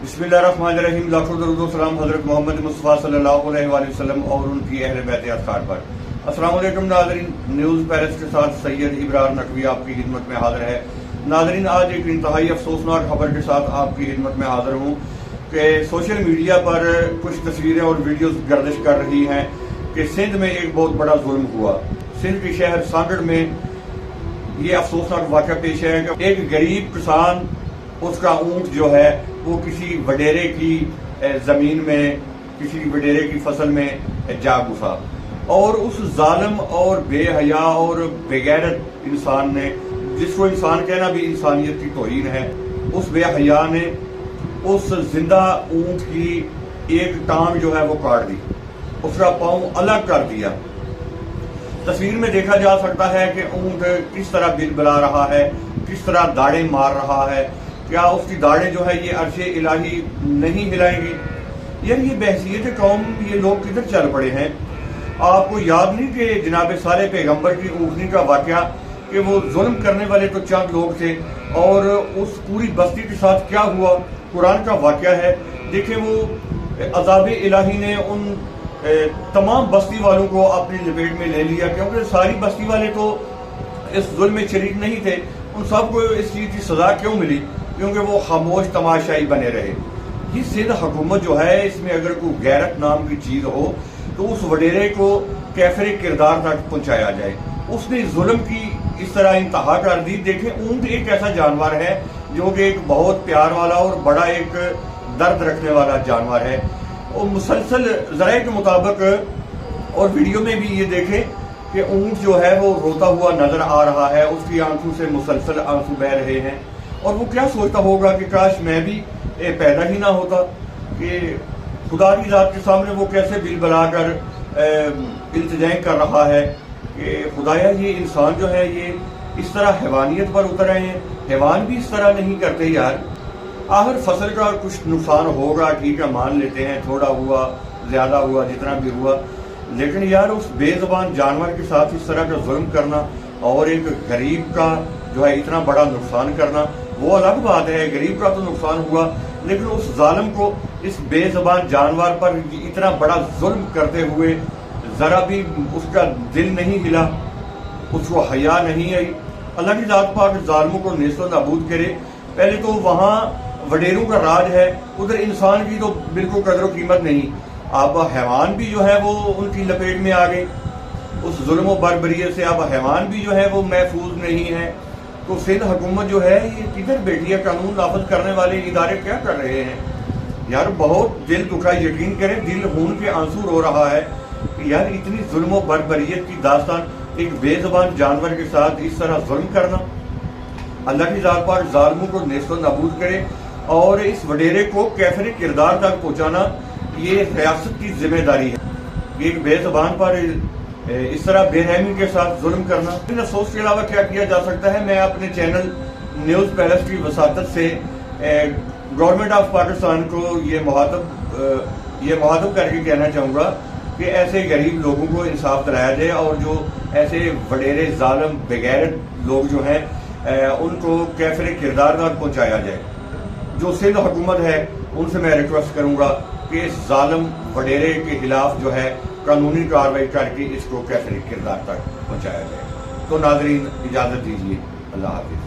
बिस्मिल्लाहिर्रहमानिर्रहीम। लाखों दरूद व सलाम हज़रत मोहम्मद मुस्तफ़ा सल्लल्लाहु अलैहि वसल्लम और उनकी अहले बैत अत्हार पर। अस्सलाम वालेकुम नाज़रीन, न्यूज़ पैलेस के साथ सैयद इब्रार नकवी आपकी खिदमत में हाजिर है। नाज़रीन, आज एक इंतहाई अफसोसनाक खबर के साथ आपकी खिदमत में हाजिर हूँ कि सोशल मीडिया पर कुछ तस्वीरें और वीडियोस गर्दिश कर रही हैं कि सिंध में एक बहुत बड़ा जुल्म हुआ। सिंध के शहर सांगड़ में ये अफसोसनाक वाक़या पेश है कि एक गरीब किसान, उसका ऊँट जो है वो किसी वडेरे की ज़मीन में, किसी वडेरे की फसल में जा घुसा और उस जालिम और बेहया और बेगैरत इंसान ने, जिसको इंसान कहना भी इंसानियत की तौहीन है, उस बेहया ने उस जिंदा ऊँट की एक टांग जो है वो काट दी, उसका पाँव अलग कर दिया। तस्वीर में देखा जा सकता है कि ऊँट किस तरह बिलबिला रहा है, किस तरह दाड़े मार रहा है। क्या उसकी दाढ़ें जो है ये अर्शे इलाही नहीं हिलाएंगी? यार ये बहसीयत कौम ये लोग किधर चल पड़े हैं? आपको याद नहीं कि जनाब साले पैगंबर की ऊँटनी का वाक़या, कि वो जुल्म करने वाले तो चंद लोग थे और उस पूरी बस्ती के साथ क्या हुआ, कुरान का वाक़या है। देखें, वो अज़ाब इलाही ने उन तमाम बस्ती वालों को अपनी लपेट में ले लिया, क्योंकि सारी बस्ती वाले तो इस जुल्म में शरीक नहीं थे। उन सबको इस चीज़ की सज़ा क्यों मिली? क्योंकि वो खामोश तमाशाई बने रहे। ये सिंध हुकूमत जो है, इसमें अगर कोई गैरत नाम की चीज़ हो तो उस वडेरे को कैफरे किरदार तक पहुंचाया जाए। उसने जुल्म की इस तरह इंतहा कर दी। देखें, ऊँट एक ऐसा जानवर है जो कि एक बहुत प्यार वाला और बड़ा एक दर्द रखने वाला जानवर है। और मुसलसल ज़राए के मुताबिक और वीडियो में भी ये देखें कि ऊँट जो है वो रोता हुआ नजर आ रहा है, उसकी आंखों से मुसलसल आंसू बह रहे हैं। और वो क्या सोचता होगा कि काश मैं भी पैदा ही ना होता। कि खुदा की ज़ात के सामने वो कैसे बिल बनाकर इल्तिजाएं कर रहा है कि खुदाया ये इंसान जो है ये इस तरह हैवानियत पर उतर आए हैं। हैवान भी इस तरह नहीं करते यार। आखिर फसल का कुछ नुकसान होगा, ठीक है, मान लेते हैं, थोड़ा हुआ, ज्यादा हुआ, जितना भी हुआ, लेकिन यार उस बेजुबान जानवर के साथ इस तरह का जुल्म करना और एक गरीब का जो है इतना बड़ा नुकसान करना, वो अलग बात है। गरीब का तो नुकसान हुआ, लेकिन उस जालिम को, इस बेजुबान जानवर पर इतना बड़ा जुल्म करते हुए जरा भी उसका दिल नहीं हिला, उसको हया नहीं आई। अल्लाह की ज़ात पाक जालिमों को नेस्तो नाबूद करे। पहले तो वहाँ वडेरों का राज है, उधर इंसान की तो बिल्कुल कदर कीमत नहीं। अब हैवान भी जो है वो उनकी लपेट में आ गए। उस जुल्म व बर्बरियत से अब हैवान भी जो है वो महफूज नहीं है। तो सिंध हुकूमत जो है ये किधर बैठी है? कानून नाफज करने वाले इदारे क्या कर रहे हैं यार? बहुत दिल दुखा। यकीन करें, दिल खून के आंसू रो रहा है कि यार इतनी जुल्म व बर्बरियत की दास्तान, एक बेजुबान जानवर के साथ इस तरह जुल्म करना। अल्लाह की ज़ात पाक जालिमों को नेस्तो नाबूद करे और इस वडेरे को कैफरे किरदार तक पहुँचाना ये रियासत की जिम्मेदारी है। एक बेजुबान पर इस तरह बेरहमी के साथ जुल्म करना, इन अफसोस के अलावा क्या किया जा सकता है? मैं अपने चैनल न्यूज़ पैलेस की वसातत से गवर्नमेंट ऑफ पाकिस्तान को ये मुहातब करके कहना चाहूँगा कि ऐसे गरीब लोगों को इंसाफ दिलाया जाए और जो ऐसे वडेरे जालिम बेगैरत लोग जो हैं उनको कैफरे किरदार तक पहुँचाया जाए। जो सिंध हुकूमत है उनसे मैं रिक्वेस्ट करूँगा कि इस जालिम वडेरे के खिलाफ जो है कानूनी कार्रवाई करके इसको कैफरे किरदार तक पहुँचाया जाए। तो नाज़रीन, इजाज़त दीजिए। अल्लाह हाफ़िज़।